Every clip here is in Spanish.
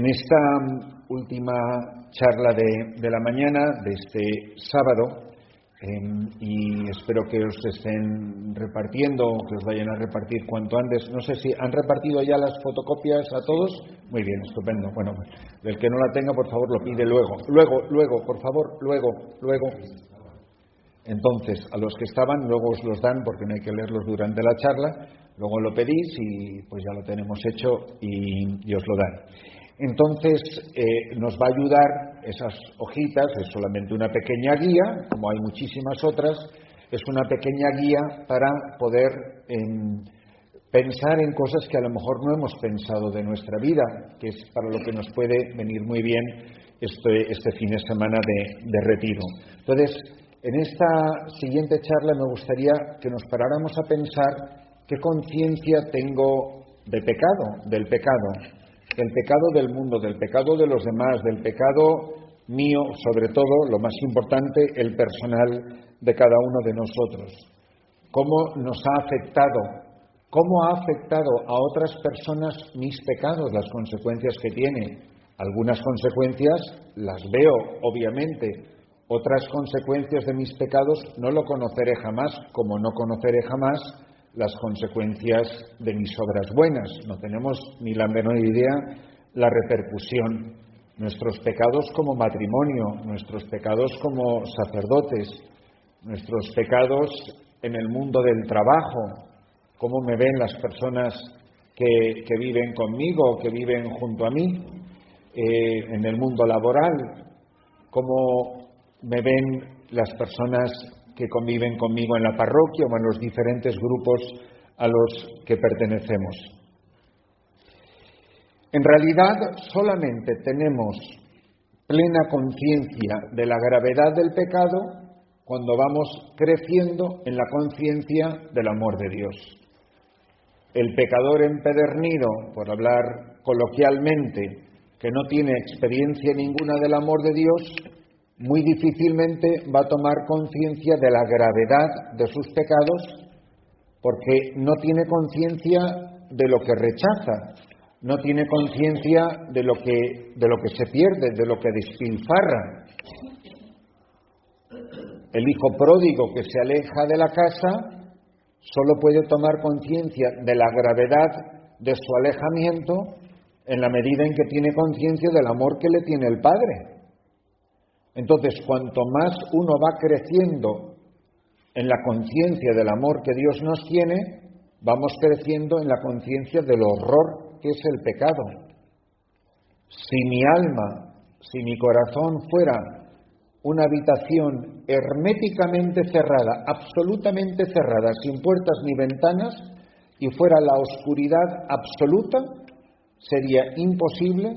En esta última charla de la mañana de este sábado, y espero que os estén repartiendo, que os vayan a repartir cuanto antes. No sé si han repartido ya las fotocopias a todos. Muy bien, estupendo. Bueno, del que no la tenga, por favor, lo pide luego, por favor, luego. Entonces, a los que estaban, luego os los dan porque no hay que leerlos durante la charla. Luego lo pedís y pues ya lo tenemos hecho y os lo dan. Entonces, nos va a ayudar esas hojitas, es solamente una pequeña guía, como hay muchísimas otras, es una pequeña guía para poder pensar en cosas que a lo mejor no hemos pensado de nuestra vida, que es para lo que nos puede venir muy bien este fin de semana de retiro. Entonces, en esta siguiente charla me gustaría que nos paráramos a pensar qué conciencia tengo del pecado del mundo, del pecado de los demás, del pecado mío, sobre todo, lo más importante, el personal de cada uno de nosotros. ¿Cómo nos ha afectado? ¿Cómo ha afectado a otras personas mis pecados, las consecuencias que tiene? Algunas consecuencias las veo, obviamente. Otras consecuencias de mis pecados no lo conoceré jamás, como no conoceré jamás las consecuencias de mis obras buenas. No tenemos ni la menor idea la repercusión. Nuestros pecados como matrimonio, nuestros pecados como sacerdotes, nuestros pecados en el mundo del trabajo, cómo me ven las personas que viven conmigo, que viven junto a mí, en el mundo laboral, cómo me ven las personas que conviven conmigo en la parroquia o en los diferentes grupos a los que pertenecemos. En realidad, solamente tenemos plena conciencia de la gravedad del pecado cuando vamos creciendo en la conciencia del amor de Dios. El pecador empedernido, por hablar coloquialmente, que no tiene experiencia ninguna del amor de Dios, muy difícilmente va a tomar conciencia de la gravedad de sus pecados, porque no tiene conciencia de lo que rechaza, no tiene conciencia de lo que se pierde, de lo que despilfarra. El hijo pródigo que se aleja de la casa solo puede tomar conciencia de la gravedad de su alejamiento en la medida en que tiene conciencia del amor que le tiene el Padre. Entonces, cuanto más uno va creciendo en la conciencia del amor que Dios nos tiene, vamos creciendo en la conciencia del horror que es el pecado. Si mi alma, si mi corazón fuera una habitación herméticamente cerrada, absolutamente cerrada, sin puertas ni ventanas, y fuera la oscuridad absoluta, sería imposible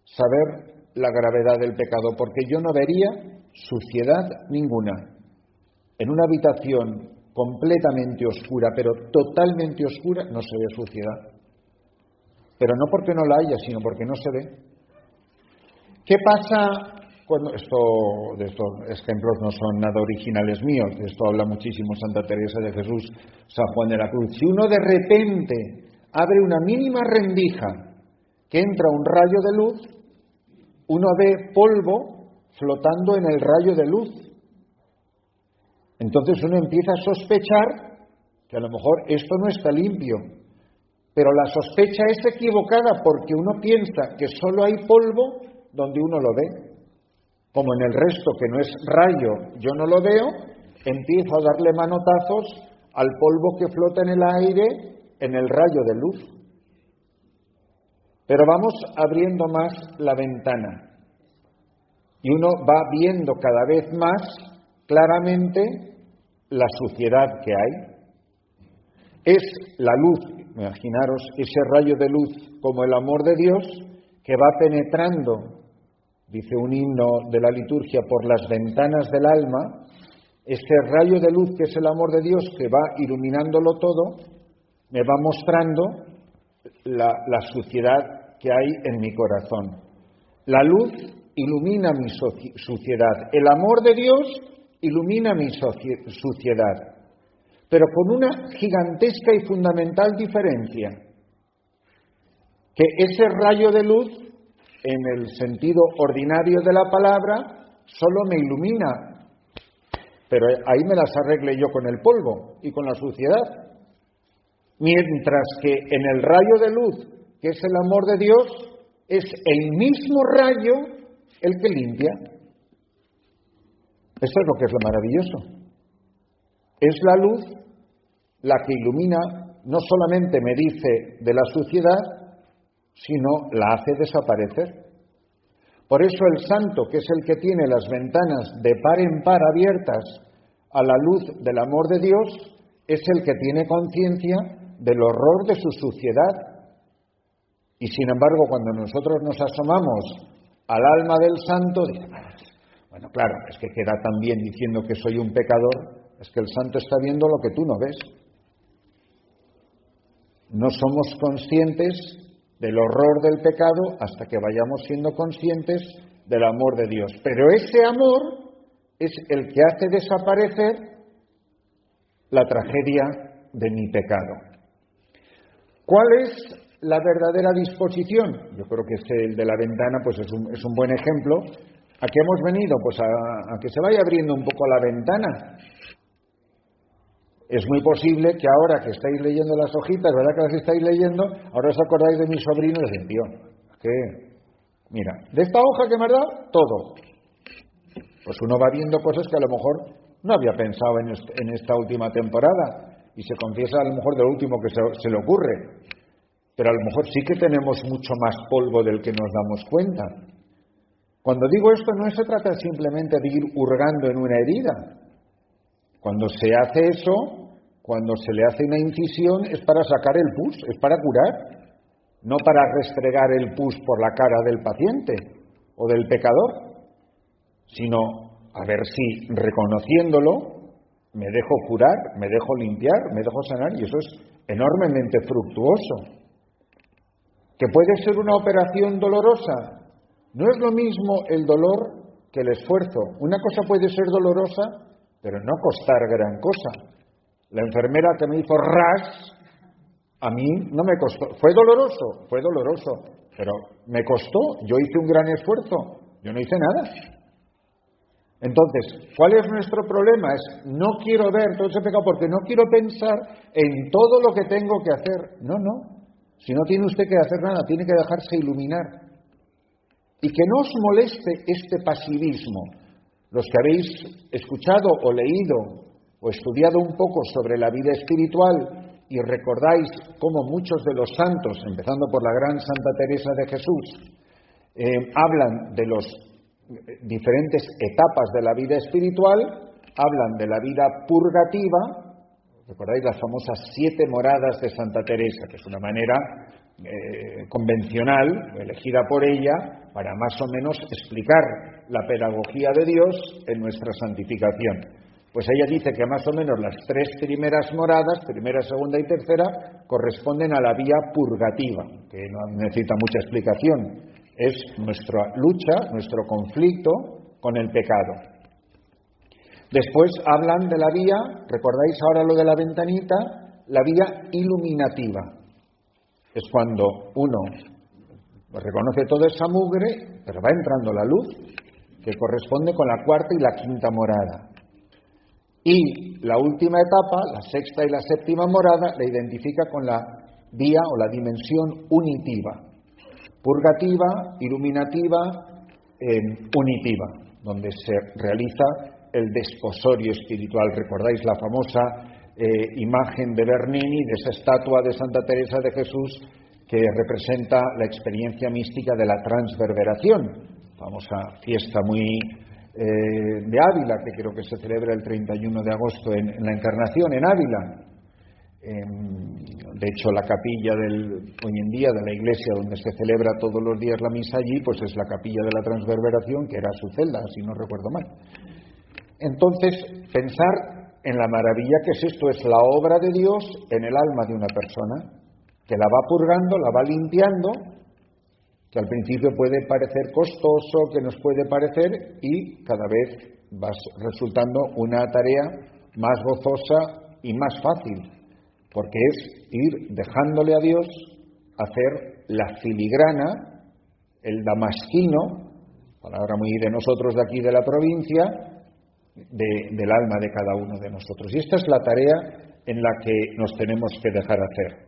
saber la gravedad del pecado, porque yo no vería suciedad ninguna. En una habitación completamente oscura, pero totalmente oscura, no se ve suciedad. Pero no porque no la haya, sino porque no se ve. ¿Qué pasa cuando de estos ejemplos no son nada originales míos? De esto habla muchísimo Santa Teresa de Jesús, San Juan de la Cruz. Si uno de repente abre una mínima rendija que entra un rayo de luz, uno ve polvo flotando en el rayo de luz. Entonces uno empieza a sospechar que a lo mejor esto no está limpio. Pero la sospecha es equivocada porque uno piensa que solo hay polvo donde uno lo ve. Como en el resto que no es rayo yo no lo veo, empiezo a darle manotazos al polvo que flota en el aire en el rayo de luz. Pero vamos abriendo más la ventana y uno va viendo cada vez más claramente la suciedad que hay. Es la luz, imaginaros ese rayo de luz como el amor de Dios que va penetrando, dice un himno de la liturgia, por las ventanas del alma. Ese rayo de luz que es el amor de Dios que va iluminándolo todo, me va mostrando la suciedad que hay en mi corazón. La luz ilumina mi suciedad. El amor de Dios ilumina mi suciedad. Pero con una gigantesca y fundamental diferencia. Que ese rayo de luz en el sentido ordinario de la palabra, solo me ilumina, pero ahí me las arregle yo con el polvo y con la suciedad. Mientras que en el rayo de luz, que es el amor de Dios, es el mismo rayo el que limpia. Esto es lo que es lo maravilloso. Es la luz la que ilumina, no solamente me dice de la suciedad, sino la hace desaparecer. Por eso el santo, que es el que tiene las ventanas de par en par abiertas a la luz del amor de Dios, es el que tiene conciencia del horror de su suciedad. Y sin embargo, cuando nosotros nos asomamos al alma del santo, decimos, bueno, claro, es que queda tan bien diciendo que soy un pecador, es que el santo está viendo lo que tú no ves. No somos conscientes del horror del pecado hasta que vayamos siendo conscientes del amor de Dios. Pero ese amor es el que hace desaparecer la tragedia de mi pecado. ¿Cuál es la verdadera disposición? Yo creo que el de la ventana pues es un buen ejemplo. ¿A qué hemos venido? Pues a que se vaya abriendo un poco la ventana. Es muy posible que ahora que estáis leyendo las hojitas, ¿verdad que las estáis leyendo? Ahora os acordáis de mi sobrino y decís, tío, ¿qué? Mira, de esta hoja que me has dado, todo. Pues uno va viendo cosas que a lo mejor no había pensado en esta última temporada y se confiesa a lo mejor de lo último que se le ocurre. Pero a lo mejor sí que tenemos mucho más polvo del que nos damos cuenta. Cuando digo esto no se trata simplemente de ir hurgando en una herida. Cuando se hace eso, cuando se le hace una incisión, es para sacar el pus, es para curar, no para restregar el pus por la cara del paciente o del pecador, sino a ver si reconociéndolo me dejo curar, me dejo limpiar, me dejo sanar, y eso es enormemente fructuoso. ¿Que puede ser una operación dolorosa? No es lo mismo el dolor que el esfuerzo. Una cosa puede ser dolorosa, pero no costar gran cosa. La enfermera que me hizo ras, a mí no me costó. Fue doloroso, pero me costó. Yo hice un gran esfuerzo, yo no hice nada. Entonces, ¿cuál es nuestro problema? Es no quiero ver todo ese pecado porque no quiero pensar en todo lo que tengo que hacer. No. Si no tiene usted que hacer nada, tiene que dejarse iluminar. Y que no os moleste este pasivismo. Los que habéis escuchado o leído o estudiado un poco sobre la vida espiritual y recordáis cómo muchos de los santos, empezando por la gran Santa Teresa de Jesús, hablan de las diferentes etapas de la vida espiritual, hablan de la vida purgativa. ¿Recordáis las famosas 7 moradas de Santa Teresa? Que es una manera convencional, elegida por ella, para más o menos explicar la pedagogía de Dios en nuestra santificación. Pues ella dice que más o menos las 3 primeras moradas, primera, segunda y tercera, corresponden a la vía purgativa, que no necesita mucha explicación. Es nuestra lucha, nuestro conflicto con el pecado. Después hablan de la vía, recordáis ahora lo de la ventanita, la vía iluminativa. Es cuando uno reconoce toda esa mugre, pero va entrando la luz, que corresponde con la 4ª y la 5ª morada. Y la última etapa, la 6ª y la 7ª morada, la identifica con la vía o la dimensión unitiva. Purgativa, iluminativa, unitiva, donde se realiza el desposorio espiritual. ¿Recordáis la famosa imagen de Bernini, de esa estatua de Santa Teresa de Jesús que representa la experiencia mística de la transverberación? Famosa fiesta muy de Ávila, que creo que se celebra el 31 de agosto en la Encarnación, en Ávila. De hecho, la capilla hoy en día de la iglesia donde se celebra todos los días la misa allí, pues es la capilla de la transverberación, que era su celda, si no recuerdo mal. Entonces, pensar en la maravilla que es esto, es la obra de Dios en el alma de una persona, que la va purgando, la va limpiando, que al principio puede parecer costoso, que nos puede parecer, y cada vez va resultando una tarea más gozosa y más fácil, porque es ir dejándole a Dios hacer la filigrana el damasquino, palabra muy de nosotros de aquí de la provincia, del alma de cada uno de nosotros. Y esta es la tarea en la que nos tenemos que dejar hacer.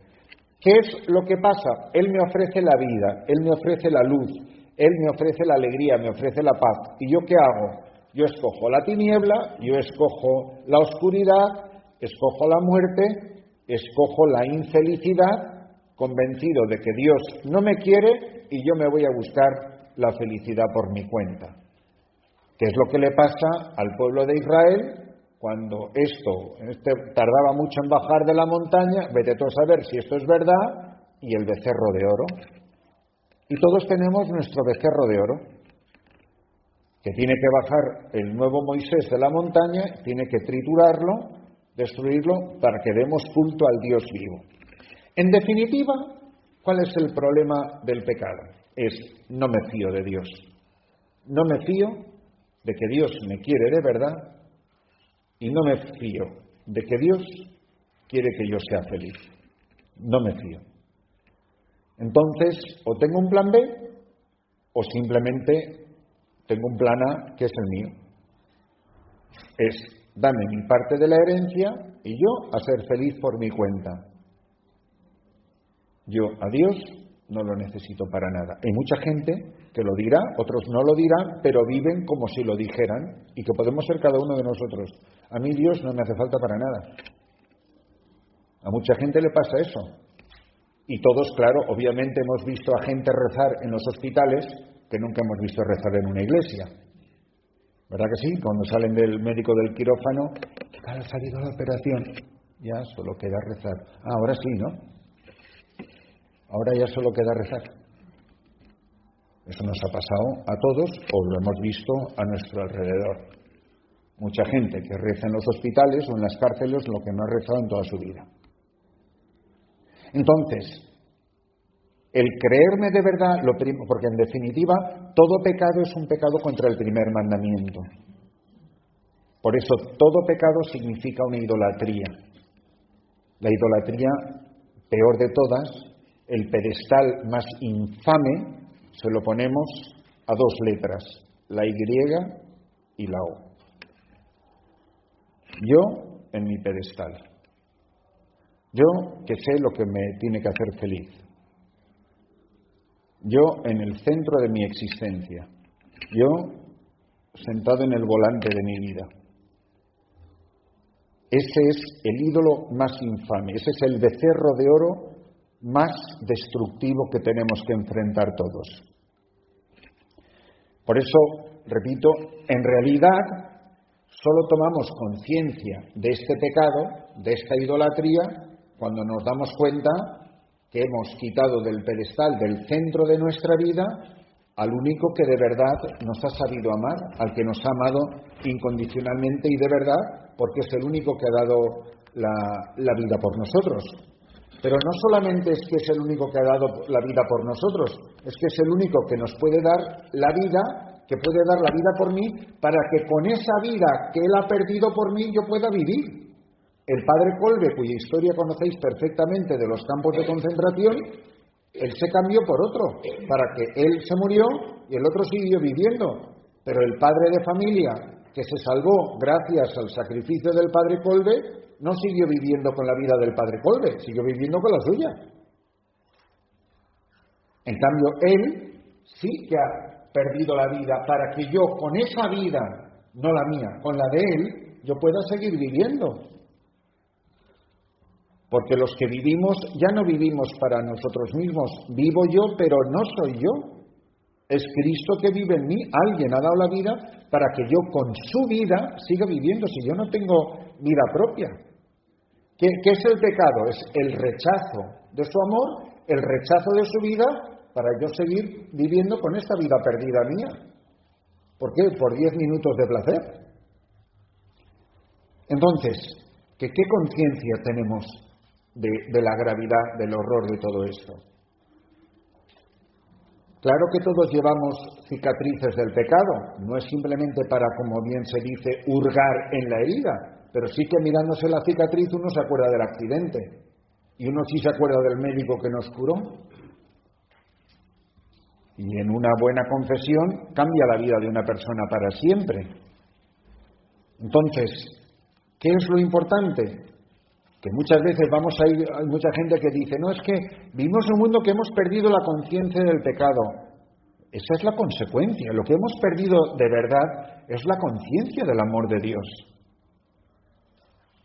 ¿Qué es lo que pasa? Él me ofrece la vida, Él me ofrece la luz, Él me ofrece la alegría, me ofrece la paz. ¿Y yo qué hago? Yo escojo la tiniebla, yo escojo la oscuridad, escojo la muerte, escojo la infelicidad, convencido de que Dios no me quiere y yo me voy a buscar la felicidad por mi cuenta. ¿Qué es lo que le pasa al pueblo de Israel cuando tardaba mucho en bajar de la montaña? Vete tú a saber si esto es verdad, y el becerro de oro. Y todos tenemos nuestro becerro de oro, que tiene que bajar el nuevo Moisés de la montaña, tiene que triturarlo, destruirlo, para que demos culto al Dios vivo. En definitiva, ¿cuál es el problema del pecado? Es: no me fío de Dios. No me fío de que Dios me quiere de verdad, y no me fío de que Dios quiere que yo sea feliz. No me fío. Entonces, o tengo un plan B, o simplemente tengo un plan A, que es el mío. Es: dame mi parte de la herencia y yo a ser feliz por mi cuenta. Yo a Dios no lo necesito para nada. Hay mucha gente que lo dirá, otros no lo dirán, pero viven como si lo dijeran, y que podemos ser cada uno de nosotros. A mí Dios no me hace falta para nada. A mucha gente le pasa eso. Y todos, claro, obviamente hemos visto a gente rezar en los hospitales que nunca hemos visto rezar en una iglesia. ¿Verdad que sí? Cuando salen del médico del quirófano, ¿qué tal ha salido la operación? Ya solo queda rezar. Ahora sí, ¿no? Ahora ya solo queda rezar. Eso nos ha pasado a todos, o lo hemos visto a nuestro alrededor. Mucha gente que reza en los hospitales o en las cárceles lo que no ha rezado en toda su vida. Entonces, el creerme de verdad, porque en definitiva todo pecado es un pecado contra el primer mandamiento. Por eso todo pecado significa una idolatría. La idolatría peor de todas, el pedestal más infame, se lo ponemos a dos letras, la Y y la O. Yo en mi pedestal. Yo que sé lo que me tiene que hacer feliz. Yo en el centro de mi existencia. Yo sentado en el volante de mi vida. Ese es el ídolo más infame, ese es el becerro de oro más destructivo que tenemos que enfrentar todos. Por eso, repito, en realidad solo tomamos conciencia de este pecado, de esta idolatría, cuando nos damos cuenta que hemos quitado del pedestal, del centro de nuestra vida, al único que de verdad nos ha sabido amar, al que nos ha amado incondicionalmente y de verdad, porque es el único que ha dado la vida por nosotros. Pero no solamente es que es el único que ha dado la vida por nosotros, es que es el único que nos puede dar la vida, que puede dar la vida por mí, para que con esa vida que Él ha perdido por mí yo pueda vivir. El padre Kolbe, cuya historia conocéis perfectamente de los campos de concentración, él se cambió por otro, para que él se murió y el otro siguió viviendo. Pero el padre de familia, que se salvó gracias al sacrificio del padre Kolbe, no siguió viviendo con la vida del padre Kolbe, siguió viviendo con la suya. En cambio, él sí que ha perdido la vida para que yo, con esa vida, no la mía, con la de él, yo pueda seguir viviendo. Porque los que vivimos ya no vivimos para nosotros mismos. Vivo yo, pero no soy yo. Es Cristo que vive en mí. Alguien ha dado la vida para que yo con su vida siga viviendo, si yo no tengo vida propia. ¿Qué es el pecado? Es el rechazo de su amor, el rechazo de su vida, para yo seguir viviendo con esta vida perdida mía. ¿Por qué? Por 10 minutos de placer. Entonces, ¿qué conciencia tenemos de la gravedad, del horror de todo esto? Claro que todos llevamos cicatrices del pecado, no es simplemente para, como bien se dice, hurgar en la herida, pero sí que mirándose la cicatriz uno se acuerda del accidente, y uno sí se acuerda del médico que nos curó. Y en una buena confesión cambia la vida de una persona para siempre. Entonces, ¿qué es lo importante? Que muchas veces hay mucha gente que dice, no, es que vivimos en un mundo que hemos perdido la conciencia del pecado. Esa es la consecuencia. Lo que hemos perdido de verdad es la conciencia del amor de Dios.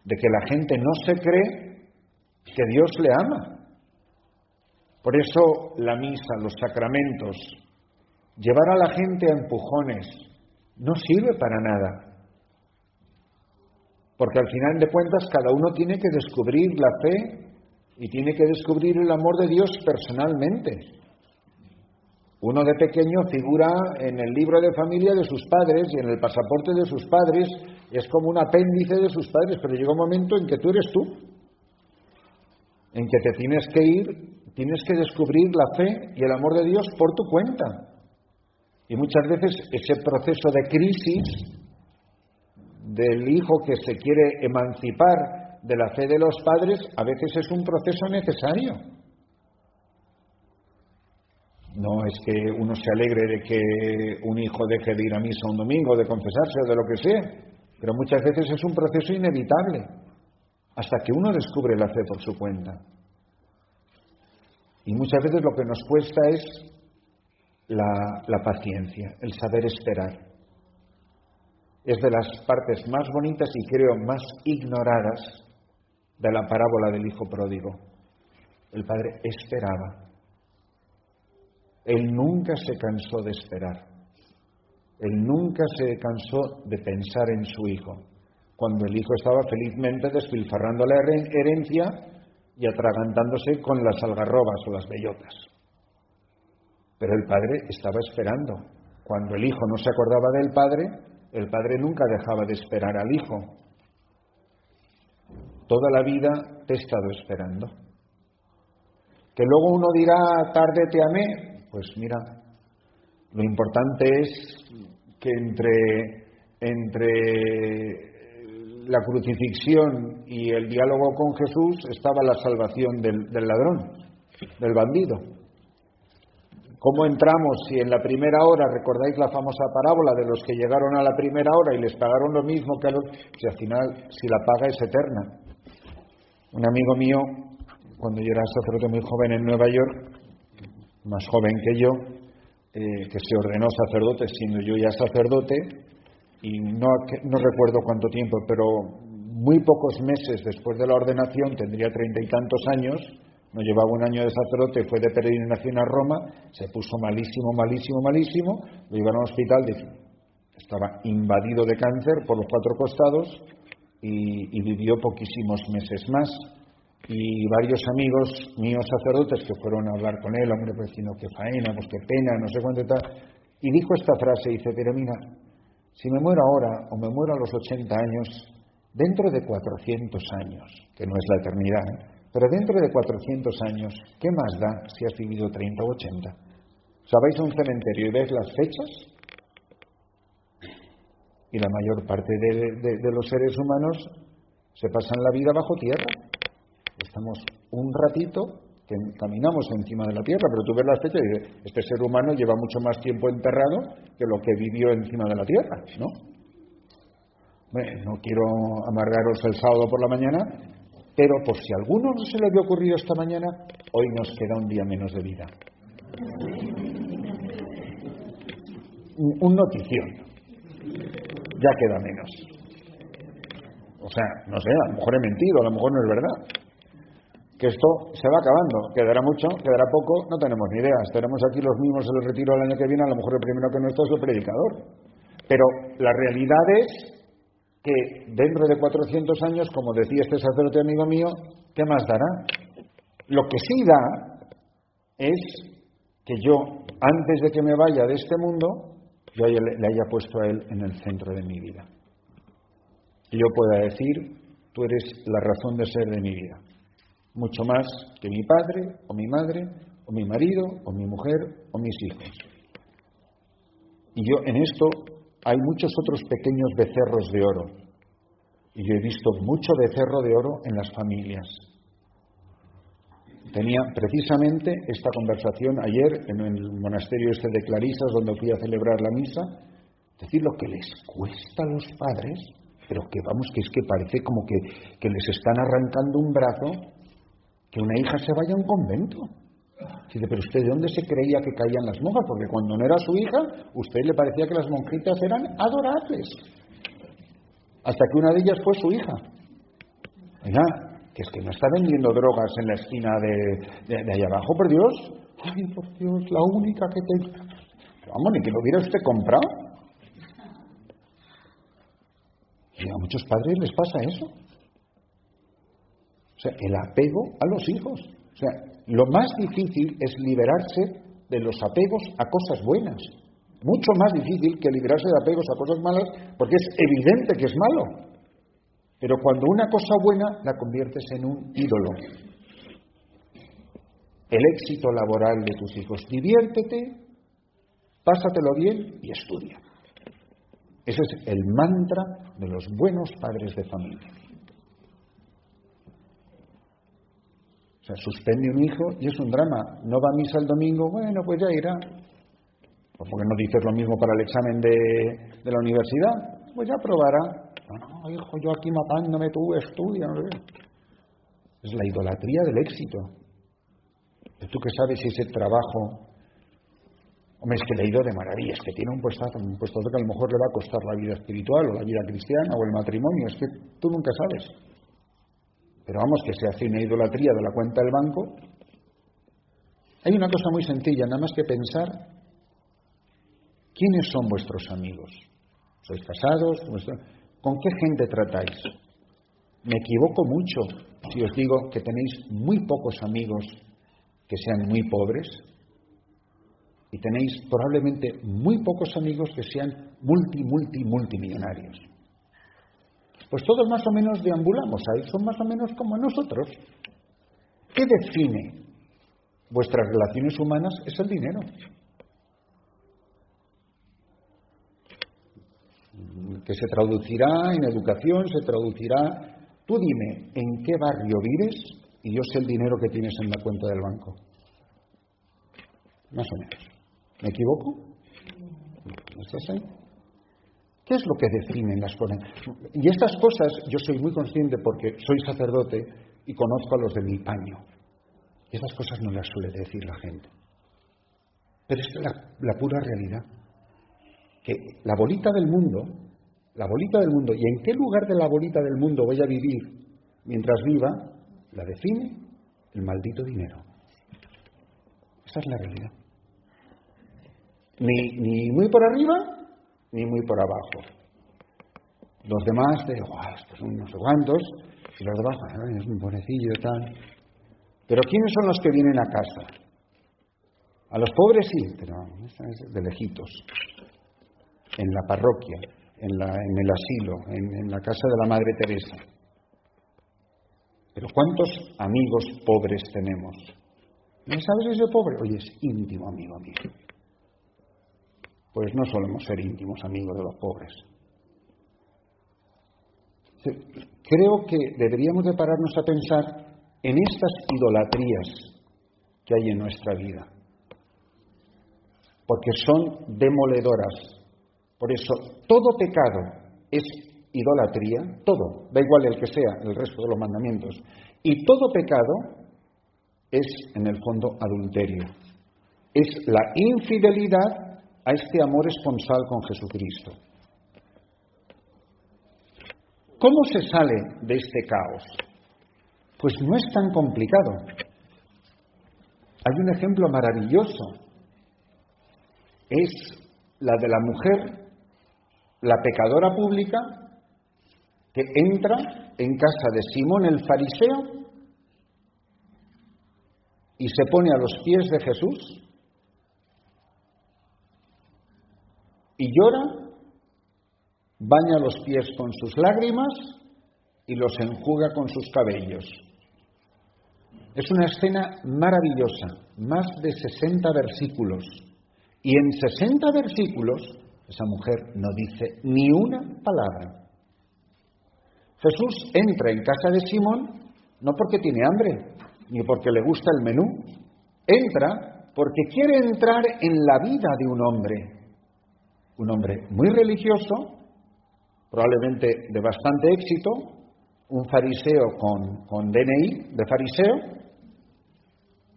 De que la gente no se cree que Dios le ama. Por eso la misa, los sacramentos, llevar a la gente a empujones, no sirve para nada. Porque al final de cuentas cada uno tiene que descubrir la fe y tiene que descubrir el amor de Dios personalmente. Uno de pequeño figura en el libro de familia de sus padres y en el pasaporte de sus padres, es como un apéndice de sus padres, pero llega un momento en que tú eres tú, en que te tienes que ir, tienes que descubrir la fe y el amor de Dios por tu cuenta. Y muchas veces ese proceso de crisis del hijo que se quiere emancipar de la fe de los padres, a veces es un proceso necesario. No es que uno se alegre de que un hijo deje de ir a misa un domingo, de confesarse o de lo que sea, pero muchas veces es un proceso inevitable, hasta que uno descubre la fe por su cuenta. Y muchas veces lo que nos cuesta es la paciencia, el saber esperar. Es de las partes más bonitas y creo más ignoradas de la parábola del hijo pródigo. El padre esperaba. Él nunca se cansó de esperar. Él nunca se cansó de pensar en su hijo. Cuando el hijo estaba felizmente despilfarrando la herencia y atragantándose con las algarrobas o las bellotas. Pero el padre estaba esperando. Cuando el hijo no se acordaba del padre, el padre nunca dejaba de esperar al hijo. Toda la vida te he estado esperando. Que luego uno dirá, tarde te amé. Pues mira, lo importante es que entre la crucifixión y el diálogo con Jesús estaba la salvación del ladrón, del bandido. ¿Cómo entramos si en la primera hora, recordáis la famosa parábola de los que llegaron a la primera hora y les pagaron lo mismo que a los... Si al final, si la paga es eterna. Un amigo mío, cuando yo era sacerdote muy joven en Nueva York, más joven que yo, que se ordenó sacerdote, siendo yo ya sacerdote, y no recuerdo cuánto tiempo, pero muy pocos meses después de la ordenación, tendría 30 y tantos años, no llevaba un año de sacerdote, fue de peregrinación a Roma, se puso malísimo, lo llevaron al hospital, estaba invadido de cáncer por los 4 costados y vivió poquísimos meses más. Y varios amigos míos sacerdotes que fueron a hablar con él, hombre, pues sino que faena, pues qué pena, no sé cuánto tal, y dijo esta frase, dice, pero mira, si me muero ahora o me muero a los 80 años, dentro de 400 años, que no es la eternidad, pero dentro de 400 años, ¿qué más da si has vivido 30 o 80? O sea, vais a un cementerio y ves las fechas, y la mayor parte de los seres humanos se pasan la vida bajo tierra. Estamos un ratito que caminamos encima de la tierra, pero tú ves las fechas y dices, este ser humano lleva mucho más tiempo enterrado que lo que vivió encima de la tierra, ¿no? Bueno, no quiero amargaros el sábado por la mañana, pero por si a alguno no se le había ocurrido esta mañana, hoy nos queda un día menos de vida. Un notición. Ya queda menos. O sea, no sé, a lo mejor he mentido, a lo mejor no es verdad. Que esto se va acabando, quedará mucho, quedará poco, no tenemos ni idea. Estaremos aquí los mismos en el retiro el año que viene, a lo mejor el primero que no está es el predicador. Pero la realidad es que dentro de 400 años, como decía este sacerdote amigo mío, ¿qué más dará? Lo que sí da es que yo, antes de que me vaya de este mundo, yo le haya puesto a él en el centro de mi vida. Y yo pueda decir, tú eres la razón de ser de mi vida. Mucho más que mi padre, o mi madre, o mi marido, o mi mujer, o mis hijos. Y yo en esto hay muchos otros pequeños becerros de oro. Y yo he visto mucho becerro de oro en las familias. Tenía precisamente esta conversación ayer en el monasterio este de Clarisas, donde fui a celebrar la misa. Decir lo que les cuesta a los padres, pero que vamos, que es que parece como que les están arrancando un brazo, que una hija se vaya a un convento. Dice, pero usted, ¿de dónde se creía que caían las monjas? Porque cuando no era su hija, usted le parecía que las monjitas eran adorables. Hasta que una de ellas fue su hija. Oiga, que es que no está vendiendo drogas en la esquina de ahí abajo, por Dios. Ay, por Dios, la única que te... Vamos, ni que lo hubiera usted comprado. Y a muchos padres les pasa eso. O sea, el apego a los hijos. O sea, lo más difícil es liberarse de los apegos a cosas buenas. Mucho más difícil que liberarse de apegos a cosas malas, porque es evidente que es malo. Pero cuando una cosa buena la conviertes en un ídolo. El éxito laboral de tus hijos. Diviértete, pásatelo bien y estudia. Ese es el mantra de los buenos padres de familia. O sea, suspende un hijo y es un drama. No va a misa el domingo, bueno, pues ya irá. ¿Por qué no dices lo mismo para el examen de la universidad? Pues ya probará. No, hijo, yo aquí matándome, tú estudia. No sé. Es la idolatría del éxito. ¿Tú qué sabes si ese trabajo... Hombre, es que le ha ido de maravilla, es que tiene un puestazo que a lo mejor le va a costar la vida espiritual o la vida cristiana o el matrimonio, es que tú nunca sabes. Pero vamos, que se hace una idolatría de la cuenta del banco. Hay una cosa muy sencilla, nada más que pensar, ¿quiénes son vuestros amigos? ¿Sois casados? ¿Con qué gente tratáis? Me equivoco mucho si os digo que tenéis muy pocos amigos que sean muy pobres. Y tenéis probablemente muy pocos amigos que sean multimillonarios. Pues todos más o menos deambulamos ahí, son más o menos como nosotros. ¿Qué define vuestras relaciones humanas? Es el dinero. Que se traducirá en educación, se traducirá... Tú dime, ¿en qué barrio vives? Y yo sé el dinero que tienes en la cuenta del banco. Más o menos. ¿Me equivoco? ¿Estás ahí? ¿Qué es lo que definen las cosas? Y estas cosas yo soy muy consciente porque soy sacerdote y conozco a los de mi paño. Y estas cosas no las suele decir la gente. Pero es la pura realidad. Que la bolita del mundo, y en qué lugar de la bolita del mundo voy a vivir mientras viva, la define el maldito dinero. Esa es la realidad. Ni muy por arriba, ni muy por abajo. Los demás estos son unos cuantos, y los demás, es un bonecillo y tal. Pero ¿quiénes son los que vienen a casa? A los pobres sí, pero de lejitos. En la parroquia, en el asilo, en la casa de la Madre Teresa. Pero ¿cuántos amigos pobres tenemos? ¿No sabes ese pobre? Oye, es íntimo amigo mío. Pues no solemos ser íntimos amigos de los pobres. Creo que deberíamos de pararnos a pensar en estas idolatrías que hay en nuestra vida, porque son demoledoras. Por eso, todo pecado es idolatría, todo, da igual el que sea, el resto de los mandamientos, y todo pecado es, en el fondo, adulterio. Es la infidelidad a este amor esponsal con Jesucristo. ¿Cómo se sale de este caos? Pues no es tan complicado. Hay un ejemplo maravilloso. Es la de la mujer, la pecadora pública, que entra en casa de Simón el fariseo y se pone a los pies de Jesús y llora, baña los pies con sus lágrimas y los enjuga con sus cabellos. Es una escena maravillosa, más de 60 versículos. Y en 60 versículos, esa mujer no dice ni una palabra. Jesús entra en casa de Simón no porque tiene hambre, ni porque le gusta el menú. Entra porque quiere entrar en la vida de un hombre muy religioso, probablemente de bastante éxito, un fariseo con DNI de fariseo,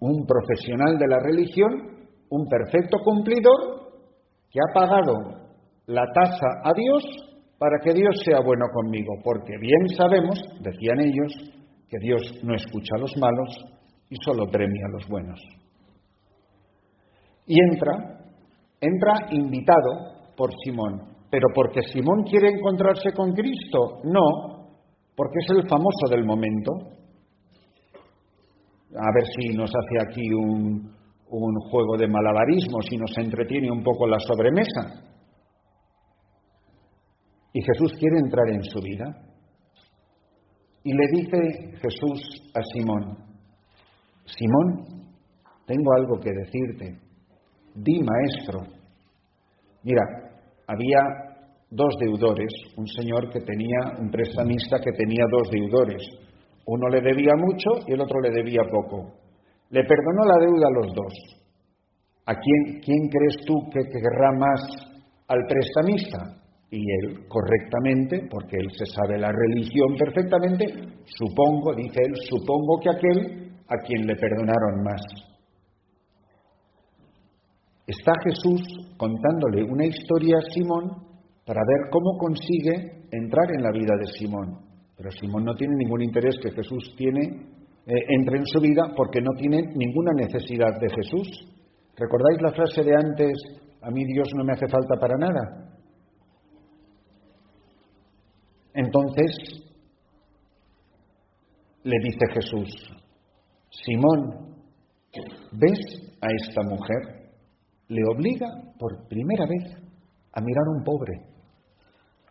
un profesional de la religión, un perfecto cumplidor que ha pagado la tasa a Dios para que Dios sea bueno conmigo, porque bien sabemos, decían ellos, que Dios no escucha a los malos y solo premia a los buenos. Y entra invitado por Simón, pero porque Simón quiere encontrarse con Cristo, no, porque es el famoso del momento. A ver si nos hace aquí un juego de malabarismo, si nos entretiene un poco la sobremesa. Y Jesús quiere entrar en su vida. Y le dice Jesús a Simón: Simón, tengo algo que decirte. Di, maestro. Mira, había dos deudores, un señor que tenía, un prestamista que tenía dos deudores. Uno le debía mucho y el otro le debía poco. Le perdonó la deuda a los dos. ¿A quién crees tú que querrá más al prestamista? Y él, correctamente, porque él se sabe la religión perfectamente, dice él, supongo que aquel a quien le perdonaron más. Está Jesús contándole una historia a Simón para ver cómo consigue entrar en la vida de Simón. Pero Simón no tiene ningún interés que Jesús entre en su vida porque no tiene ninguna necesidad de Jesús. ¿Recordáis la frase de antes? A mí Dios no me hace falta para nada. Entonces le dice Jesús: Simón, ¿ves a esta mujer? Le obliga por primera vez a mirar a un pobre,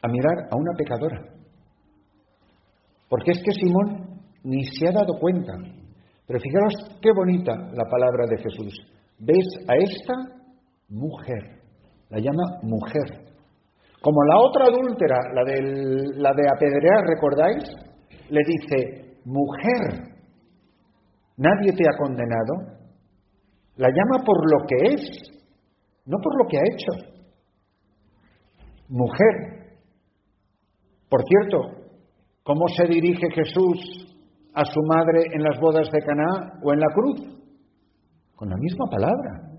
a mirar a una pecadora. Porque es que Simón ni se ha dado cuenta. Pero fijaros qué bonita la palabra de Jesús. ¿Ves a esta mujer? La llama mujer. Como la otra adúltera, la de apedrear, ¿recordáis? Le dice: mujer, nadie te ha condenado. La llama por lo que es, no por lo que ha hecho. Mujer. Por cierto, ¿cómo se dirige Jesús a su madre en las bodas de Caná o en la cruz? Con la misma palabra,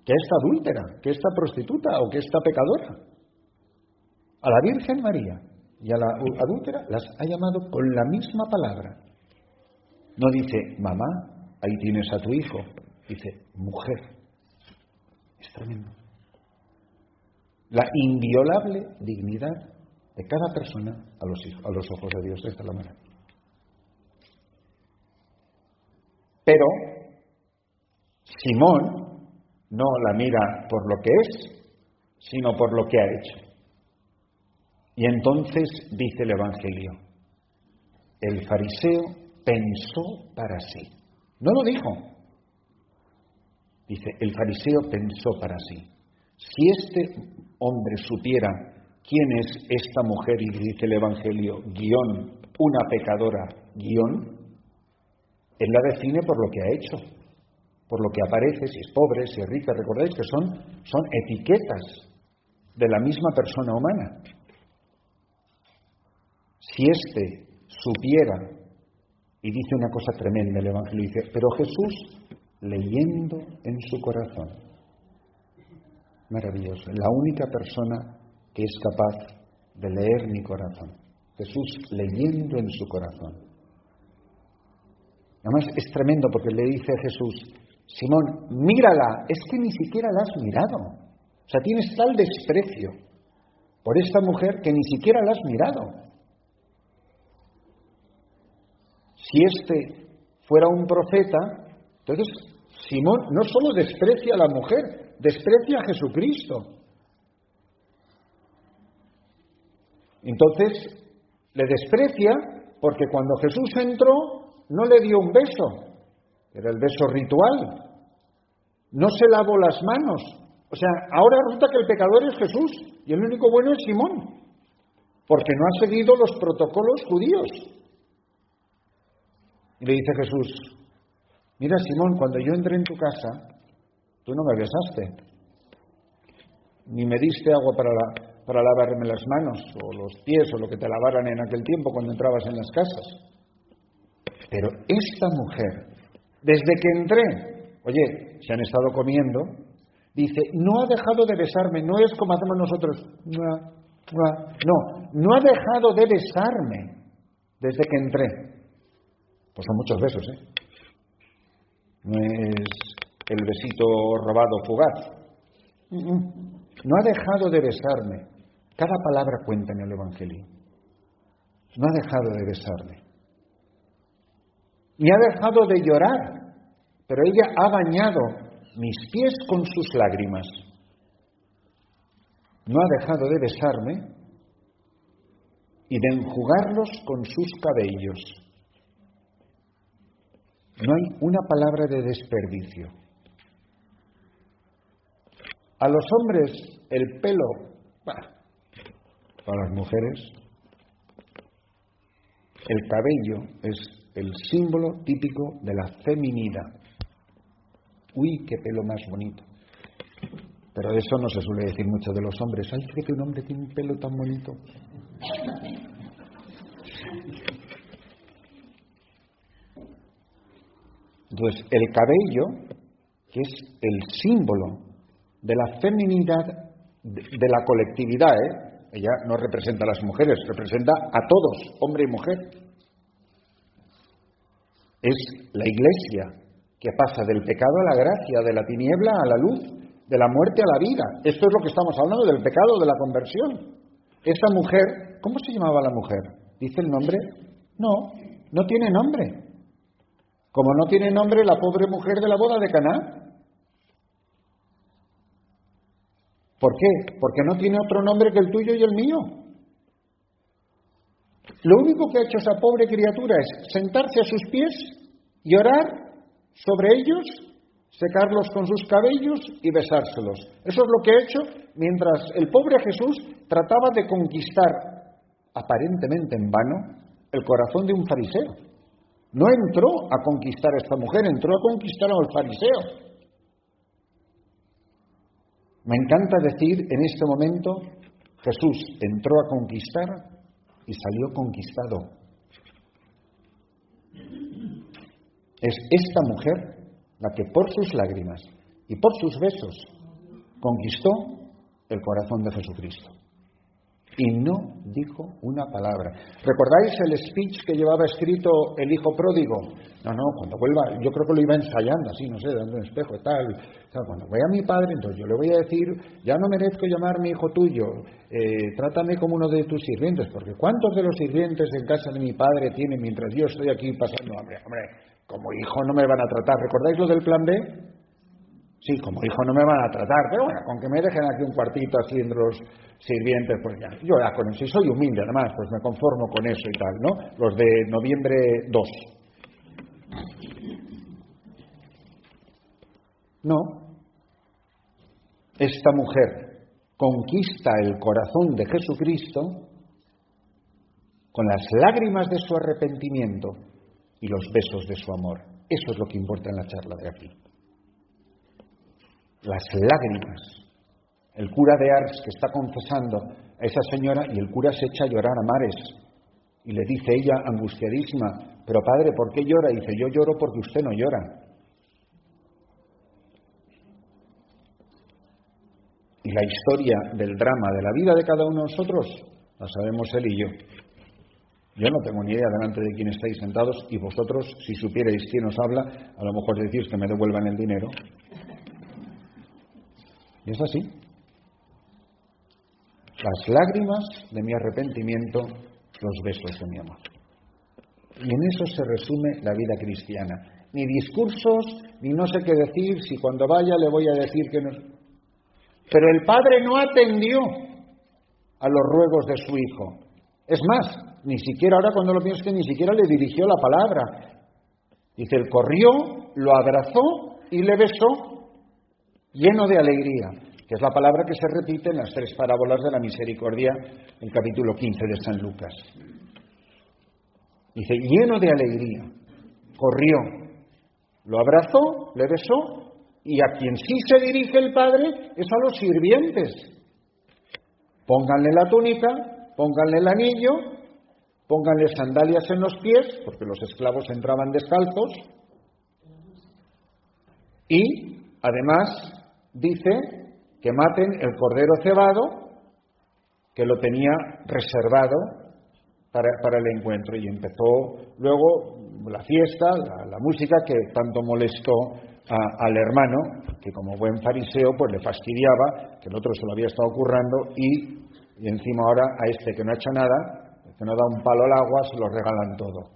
que esta adúltera, que esta prostituta o que esta pecadora. A la Virgen María y a la adúltera las ha llamado con la misma palabra. No dice: mamá, ahí tienes a tu hijo. Dice: mujer. Es tremendo. La inviolable dignidad de cada persona a los ojos de Dios. Esta es la manera. Pero Simón no la mira por lo que es, sino por lo que ha hecho. Y entonces dice el Evangelio: el fariseo pensó para sí. No lo dijo. Dice: el fariseo pensó para sí. Si este hombre supiera quién es esta mujer, y dice el Evangelio, una pecadora, él la define por lo que ha hecho, por lo que aparece, si es pobre, si es rica. Recordáis que son etiquetas de la misma persona humana. Si éste supiera, y dice una cosa tremenda el Evangelio, dice: pero Jesús, leyendo en su corazón. Maravilloso. La única persona que es capaz de leer mi corazón. Jesús leyendo en su corazón. Además es tremendo porque le dice a Jesús: Simón, mírala. Es que ni siquiera la has mirado. O sea, tienes tal desprecio por esta mujer que ni siquiera la has mirado. Si este fuera un profeta, entonces Simón no solo desprecia a la mujer, desprecia a Jesucristo. Entonces le desprecia porque cuando Jesús entró no le dio un beso, era el beso ritual, no se lavó las manos. O sea, ahora resulta que el pecador es Jesús y el único bueno es Simón, porque no ha seguido los protocolos judíos. Y le dice Jesús: Mira, Simón, cuando yo entré en tu casa, tú no me besaste, ni me diste agua para lavarme las manos, o los pies, o lo que te lavaran en aquel tiempo cuando entrabas en las casas. Pero esta mujer, desde que entré, oye, se han estado comiendo, dice, no ha dejado de besarme, no es como hacemos nosotros, no ha dejado de besarme desde que entré. Pues son muchos besos, ¿eh? No es el besito robado fugaz. No ha dejado de besarme. Cada palabra cuenta en el Evangelio. No ha dejado de besarme. Ni ha dejado de llorar, pero ella ha bañado mis pies con sus lágrimas. No ha dejado de besarme y de enjugarlos con sus cabellos. No hay una palabra de desperdicio. A los hombres el pelo, para las mujeres, el cabello es el símbolo típico de la feminidad. Uy, qué pelo más bonito. Pero eso no se suele decir mucho de los hombres. Ay, cree que un hombre tiene un pelo tan bonito. Entonces, el cabello, que es el símbolo de la feminidad de la colectividad, ella no representa a las mujeres, representa a todos, hombre y mujer. Es la Iglesia que pasa del pecado a la gracia, de la tiniebla a la luz, de la muerte a la vida. Esto es lo que estamos hablando, del pecado, de la conversión. Esta mujer, ¿cómo se llamaba la mujer? ¿Dice el nombre? No tiene nombre. Como no tiene nombre la pobre mujer de la boda de Caná. ¿Por qué? Porque no tiene otro nombre que el tuyo y el mío. Lo único que ha hecho esa pobre criatura es sentarse a sus pies y orar sobre ellos, secarlos con sus cabellos y besárselos. Eso es lo que ha hecho mientras el pobre Jesús trataba de conquistar, aparentemente en vano, el corazón de un fariseo. No entró a conquistar a esta mujer, entró a conquistar al fariseo. Me encanta decir en este momento, Jesús entró a conquistar y salió conquistado. Es esta mujer la que por sus lágrimas y por sus besos conquistó el corazón de Jesucristo. Y no dijo una palabra. ¿Recordáis el speech que llevaba escrito el hijo pródigo? No, cuando vuelva, yo creo que lo iba ensayando así, no sé, dando un espejo y tal. O sea, cuando vea a mi padre, entonces yo le voy a decir, ya no merezco llamarme hijo tuyo, trátame como uno de tus sirvientes, porque ¿cuántos de los sirvientes en casa de mi padre tienen mientras yo estoy aquí pasando hambre? Hombre, como hijo no me van a tratar. ¿Recordáis lo del plan B? Sí, como hijo no me van a tratar, pero bueno, con que me dejen aquí un cuartito haciendo los sirvientes, pues ya, yo ya con eso, y soy humilde además, pues me conformo con eso y tal, ¿no? Los de noviembre 2. No. Esta mujer conquista el corazón de Jesucristo con las lágrimas de su arrepentimiento y los besos de su amor. Eso es lo que importa en la charla de aquí. Las lágrimas. El cura de Ars que está confesando a esa señora y el cura se echa a llorar a mares y le dice ella angustiadísima, pero padre, ¿por qué llora? Y dice, yo lloro porque usted no llora. Y la historia del drama de la vida de cada uno de nosotros la sabemos él y yo. Yo no tengo ni idea delante de quién estáis sentados y vosotros, si supierais quién os habla, a lo mejor decís que me devuelvan el dinero. Y es así. Las lágrimas de mi arrepentimiento, los besos de mi amor. Y en eso se resume la vida cristiana. Ni discursos, ni no sé qué decir, si cuando vaya le voy a decir que no. Pero el padre no atendió a los ruegos de su hijo. Es más, ni siquiera, ahora cuando lo pienso, que ni siquiera le dirigió la palabra. Dice, él corrió, lo abrazó y le besó, lleno de alegría, que es la palabra que se repite en las 3 parábolas de la misericordia, el capítulo 15 de San Lucas. Dice, lleno de alegría, corrió, lo abrazó, le besó, y a quien sí se dirige el Padre es a los sirvientes. Pónganle la túnica, pónganle el anillo, pónganle sandalias en los pies, porque los esclavos entraban descalzos, y además dice que maten el cordero cebado, que lo tenía reservado para el encuentro. Y empezó luego la fiesta, la música, que tanto molestó al hermano, que como buen fariseo pues le fastidiaba, que el otro se lo había estado currando, y encima ahora a este que no ha hecho nada, que no da un palo al agua, se lo regalan todo.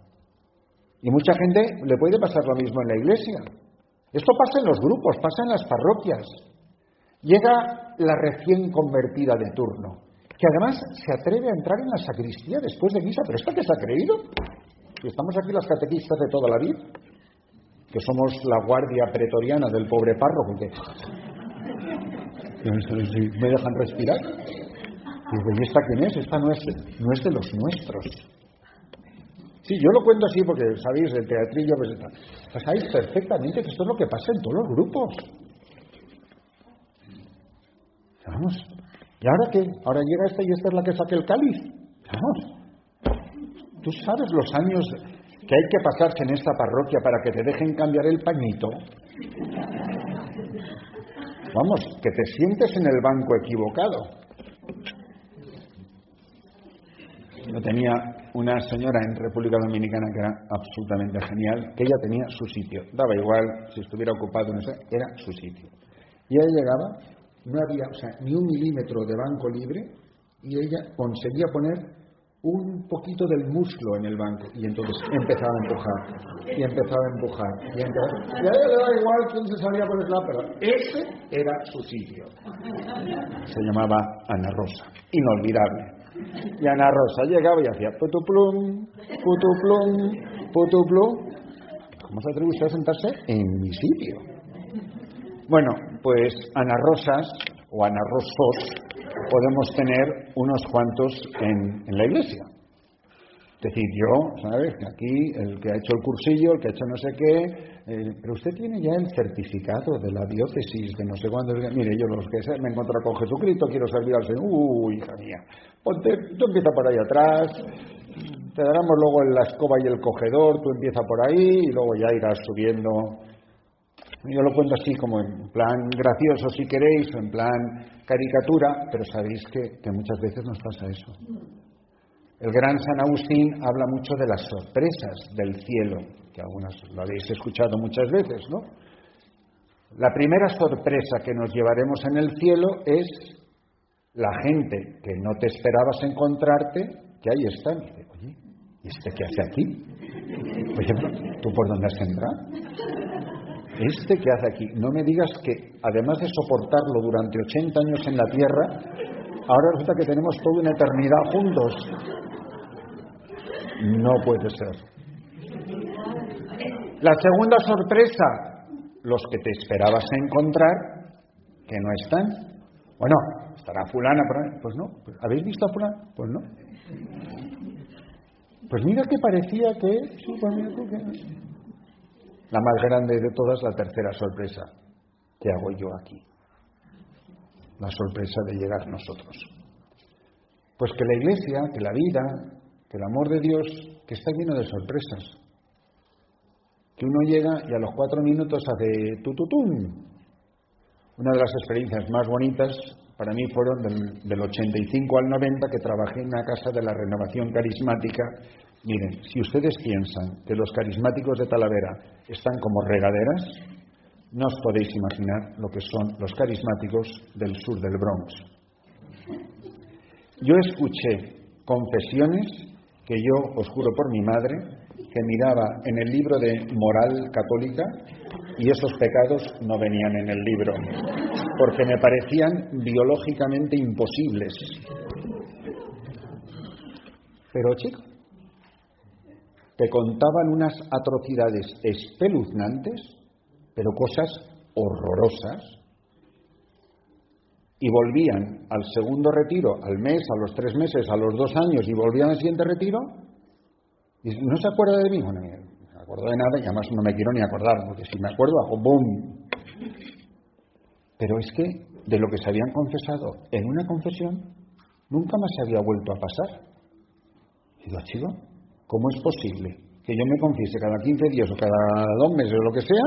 Y mucha gente le puede pasar lo mismo en la iglesia. Esto pasa en los grupos, pasa en las parroquias. Llega la recién convertida de turno, que además se atreve a entrar en la sacristía después de misa. ¿Pero esta qué se ha creído? Que estamos aquí las catequistas de toda la vida, que somos la guardia pretoriana del pobre párroco, que me dejan respirar. ¿Y esta quién es? Esta no es de los nuestros. Sí, yo lo cuento así porque, sabéis, el teatrillo, pues sabéis perfectamente que esto es lo que pasa en todos los grupos. Vamos. ¿Y ahora qué? Ahora llega esta y esta es la que saque el cáliz. Vamos. ¿Tú sabes los años que hay que pasarse en esta parroquia para que te dejen cambiar el pañito? Vamos, que te sientes en el banco equivocado. Yo tenía una señora en República Dominicana que era absolutamente genial, que ella tenía su sitio. Daba igual si estuviera ocupado, no sé, era su sitio. Y ella llegaba, no había, ni un milímetro de banco libre, y ella conseguía poner un poquito del muslo en el banco, y entonces empezaba a empujar, y empezaba a empujar, y a ella le da igual quién se salía por el lado, pero ese era su sitio. Se llamaba Ana Rosa, inolvidable. Y Ana Rosa llegaba y hacía putuplum, putuplum, putuplum. ¿Cómo se atreve usted a sentarse en mi sitio? Bueno, pues Ana Rosas o Ana Rosos podemos tener unos cuantos en la iglesia. Es decir, yo, ¿sabes? Que aquí el que ha hecho el cursillo, el que ha hecho no sé qué, pero usted tiene ya el certificado de la diócesis de no sé cuándo. Mire, yo los que sé, me encuentro con Jesucristo, quiero servir al Señor. Uy, hija mía, ponte, tú empieza por ahí atrás, te daremos luego la escoba y el cogedor, tú empieza por ahí y luego ya irás subiendo. Yo lo cuento así como en plan gracioso si queréis, o en plan caricatura, pero sabéis que muchas veces nos pasa eso. El gran San Agustín habla mucho de las sorpresas del cielo, que algunas lo habéis escuchado muchas veces, ¿no? La primera sorpresa que nos llevaremos en el cielo es la gente que no te esperabas encontrarte, que ahí están. Y dice, oye, ¿y este qué hace aquí? Por ejemplo, ¿tú por dónde has entrado? ¿Este qué hace aquí? No me digas que, además de soportarlo durante 80 años en la tierra, ahora resulta que tenemos toda una eternidad juntos. No puede ser. La segunda sorpresa, los que te esperabas encontrar, que no están. Bueno, estará fulana por ahí. Pues no. ¿Habéis visto a fulana? Pues no. Pues mira que parecía que... Sí, pues mira tú que... La más grande de todas, la tercera sorpresa. ¿Qué hago yo aquí? La sorpresa de llegar nosotros. Pues que la iglesia, que la vida, que el amor de Dios, que está lleno de sorpresas. Que uno llega y a los 4 minutos hace tututum. Una de las experiencias más bonitas para mí fueron del 85 al 90, que trabajé en una casa de la renovación carismática. Miren, si ustedes piensan que los carismáticos de Talavera están como regaderas, no os podéis imaginar lo que son los carismáticos del sur del Bronx. Yo escuché confesiones que yo, os juro por mi madre, que miraba en el libro de moral católica y esos pecados no venían en el libro, porque me parecían biológicamente imposibles. Pero chico, te contaban unas atrocidades espeluznantes, pero cosas horrorosas, y volvían al segundo retiro, al mes, a los 3 meses, a los 2 años, y volvían al siguiente retiro, y no se acuerda de mí. Bueno, acuerdo de nada y además no me quiero ni acordar, porque si me acuerdo hago ¡bum! Pero es que de lo que se habían confesado en una confesión, nunca más se había vuelto a pasar. Y digo, chico, ¿cómo es posible que yo me confiese cada 15 días o cada 2 meses o lo que sea,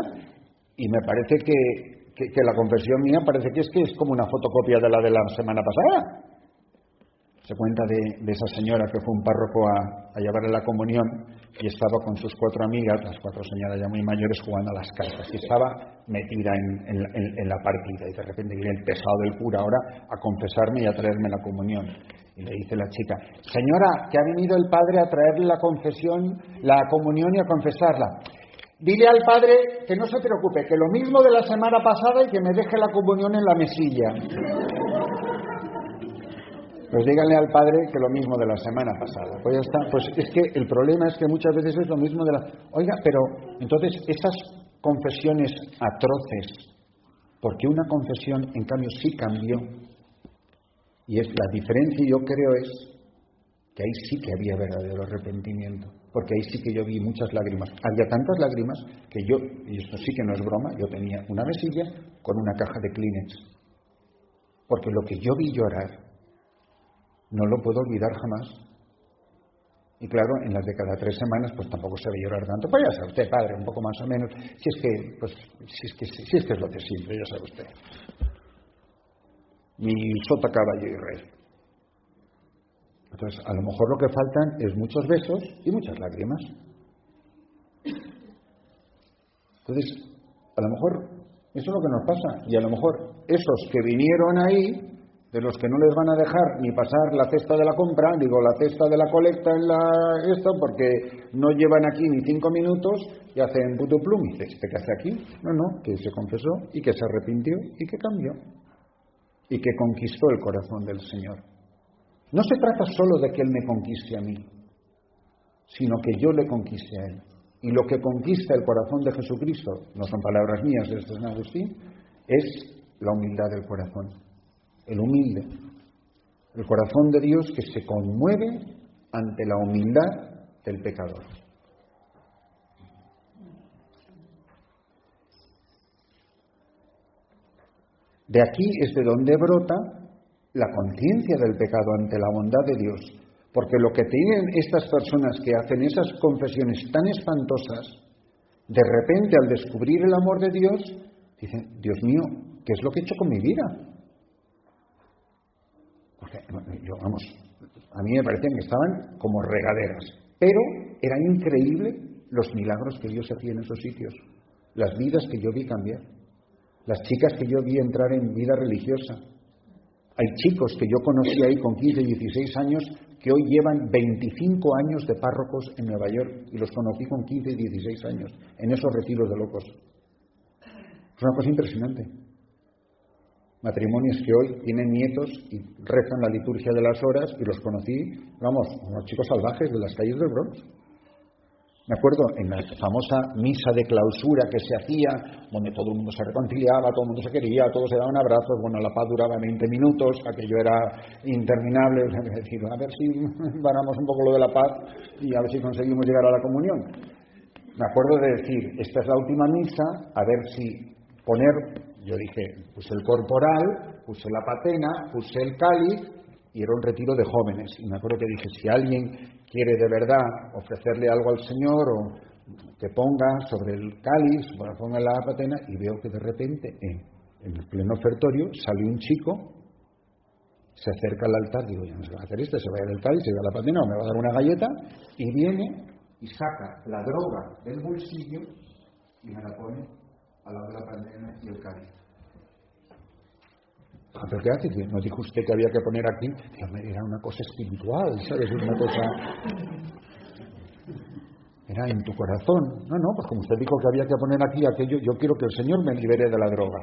y me parece que la confesión mía parece que es como una fotocopia de la semana pasada? Se cuenta de esa señora que fue un párroco a llevarle la comunión y estaba con sus 4 amigas, las 4 señoras ya muy mayores, jugando a las cartas, y estaba metida en la partida, y de repente viene el pesado del cura ahora a confesarme y a traerme la comunión. Y le dice la chica, señora, que ha venido el padre a traerle la comunión y a confesarla. Dile al padre que no se preocupe, que lo mismo de la semana pasada y que me deje la comunión en la mesilla. Pues díganle al padre que lo mismo de la semana pasada. Pues ya está. Pues es que el problema es que muchas veces es lo mismo de la... Oiga, pero entonces esas confesiones atroces, porque una confesión en cambio sí cambió, y es la diferencia, yo creo, es que ahí sí que había verdadero arrepentimiento, porque ahí sí que yo vi muchas lágrimas. Había tantas lágrimas que yo, y esto sí que no es broma, yo tenía una mesilla con una caja de Kleenex, porque lo que yo vi llorar no lo puedo olvidar jamás. Y claro, en las de cada 3 semanas pues tampoco se ve llorar tanto. Pues ya sabe usted, padre, un poco más o menos. Si es que es lo de siempre, ya sabe usted. Mi sota, caballo y rey. Entonces, a lo mejor lo que faltan es muchos besos y muchas lágrimas. Entonces, a lo mejor eso es lo que nos pasa. Y a lo mejor esos que vinieron ahí, de los que no les van a dejar ni pasar la cesta de la compra, la cesta de la colecta en esto, porque no llevan aquí ni 5 minutos y hacen puto plum. Y dice, ¿este qué hace aquí? No, que se confesó y que se arrepintió y que cambió. Y que conquistó el corazón del Señor. No se trata solo de que Él me conquiste a mí, sino que yo le conquiste a Él. Y lo que conquista el corazón de Jesucristo, no son palabras mías, de San Agustín, es la humildad del corazón. El humilde, el corazón de Dios que se conmueve ante la humildad del pecador. De aquí es de donde brota la conciencia del pecado ante la bondad de Dios, porque lo que tienen estas personas que hacen esas confesiones tan espantosas, de repente al descubrir el amor de Dios, dicen, Dios mío, ¿qué es lo que he hecho con mi vida? Porque a mí me parecían que estaban como regaderas, pero era increíble los milagros que Dios hacía en esos sitios, las vidas que yo vi cambiar, las chicas que yo vi entrar en vida religiosa. Hay chicos que yo conocí ahí con 15, 16 años que hoy llevan 25 años de párrocos en Nueva York y los conocí con 15 y 16 años en esos retiros de locos. Es una cosa impresionante. Matrimonios que hoy tienen nietos y rezan la liturgia de las horas y los conocí, unos chicos salvajes de las calles del Bronx. Me acuerdo en la famosa misa de clausura que se hacía, donde todo el mundo se reconciliaba, todo el mundo se quería, todos se daban abrazos, la paz duraba 20 minutos, aquello era interminable, es decir, a ver si paramos un poco lo de la paz y a ver si conseguimos llegar a la comunión. Me acuerdo de decir, esta es la última misa, a ver si yo dije, puse el corporal, puse la patena, puse el cáliz, y era un retiro de jóvenes. Y me acuerdo que dije, si alguien quiere de verdad ofrecerle algo al Señor, o que ponga sobre el cáliz, ponga la patena, y veo que de repente, en el pleno ofertorio, sale un chico, se acerca al altar, digo, ya no se va a hacer esto, se va a ir del cáliz, se va a la patena, o me va a dar una galleta, y viene y saca la droga del bolsillo y me la pone al lado de la patena y el cáliz. ¿Pero qué hace? ¿No dijo usted que había que poner aquí? Era una cosa espiritual, ¿sabes? Una cosa... Era en tu corazón. No, pues como usted dijo que había que poner aquí aquello, yo quiero que el Señor me libere de la droga.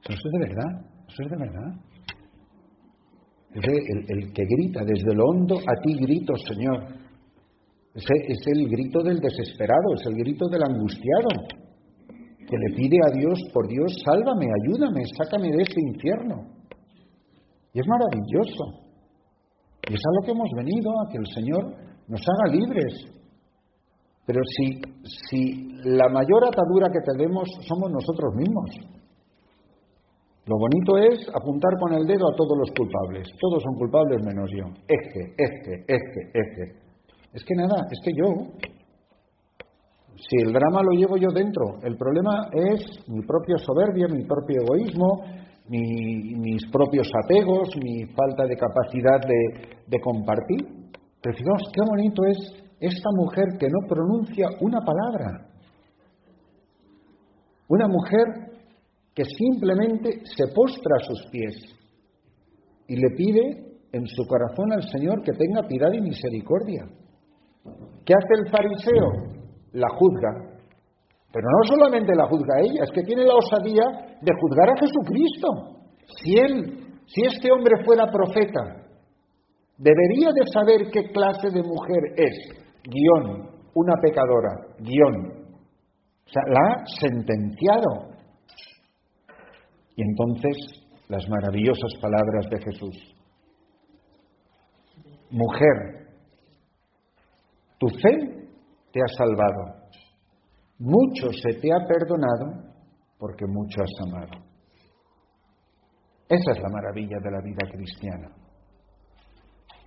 Eso es de verdad, eso es de verdad. El que grita desde lo hondo, a ti grito, Señor. Es el grito del desesperado, es el grito del angustiado, que le pide a Dios, por Dios, sálvame, ayúdame, sácame de este infierno. Y es maravilloso. Y es a lo que hemos venido, a que el Señor nos haga libres. Pero si la mayor atadura que tenemos somos nosotros mismos. Lo bonito es apuntar con el dedo a todos los culpables. Todos son culpables menos yo. Es que nada, es que yo. Si el drama lo llevo yo dentro, el problema es mi propia soberbia, mi propio egoísmo, mis propios apegos, mi falta de capacidad de compartir. Pero fijaos qué bonito es esta mujer que no pronuncia una palabra. Una mujer que simplemente se postra a sus pies y le pide en su corazón al Señor que tenga piedad y misericordia. ¿Qué hace el fariseo? La juzga. Pero no solamente la juzga a ella, es que tiene la osadía de juzgar a Jesucristo. Si este hombre fuera profeta, debería de saber qué clase de mujer es. Una pecadora. O sea, la ha sentenciado. Y entonces, las maravillosas palabras de Jesús. Mujer, tu fe te ha salvado. Mucho se te ha perdonado porque mucho has amado. Esa es la maravilla de la vida cristiana.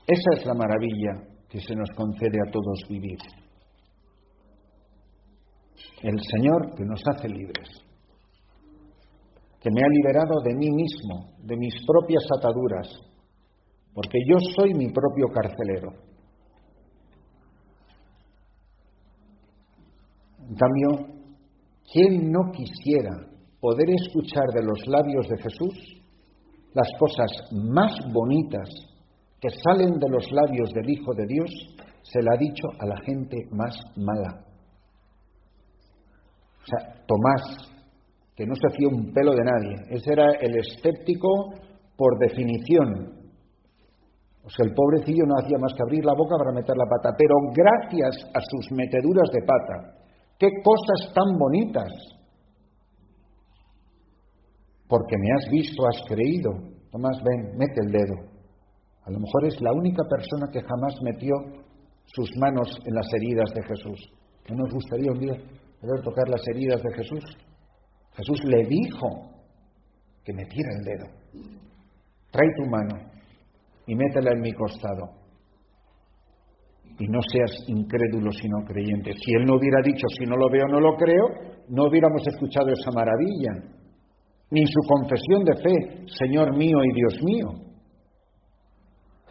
Esa es la maravilla que se nos concede a todos vivir. El Señor que nos hace libres, que me ha liberado de mí mismo, de mis propias ataduras, porque yo soy mi propio carcelero. En cambio, ¿quién no quisiera poder escuchar de los labios de Jesús las cosas más bonitas que salen de los labios del Hijo de Dios? Se la ha dicho a la gente más mala. O sea, Tomás, que no se fía un pelo de nadie, ese era el escéptico por definición. O sea, el pobrecillo no hacía más que abrir la boca para meter la pata, pero gracias a sus meteduras de pata, ¡qué cosas tan bonitas! Porque me has visto, has creído. Tomás, ven, mete el dedo. A lo mejor es la única persona que jamás metió sus manos en las heridas de Jesús. ¿No nos gustaría un día poder tocar las heridas de Jesús? Jesús le dijo que metiera el dedo. Trae tu mano y métela en mi costado. Y no seas incrédulo sino creyente. Si él no hubiera dicho, si no lo veo, no lo creo, no hubiéramos escuchado esa maravilla. Ni su confesión de fe, Señor mío y Dios mío.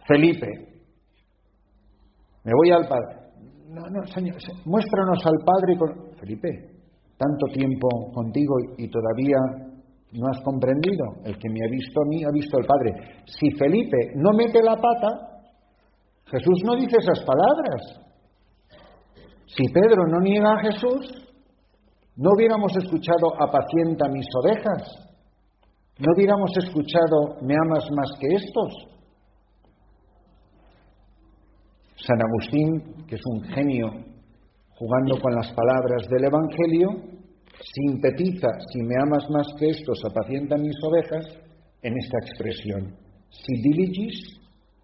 Felipe, me voy al Padre. No, Señor, muéstranos al Padre. Felipe, tanto tiempo contigo y todavía no has comprendido. El que me ha visto a mí, ha visto al Padre. Si Felipe no mete la pata, Jesús no dice esas palabras. Si Pedro no niega a Jesús, no hubiéramos escuchado apacienta mis ovejas. No hubiéramos escuchado me amas más que estos. San Agustín, que es un genio jugando con las palabras del Evangelio, sintetiza si me amas más que estos, apacienta mis ovejas, en esta expresión. Si diligis,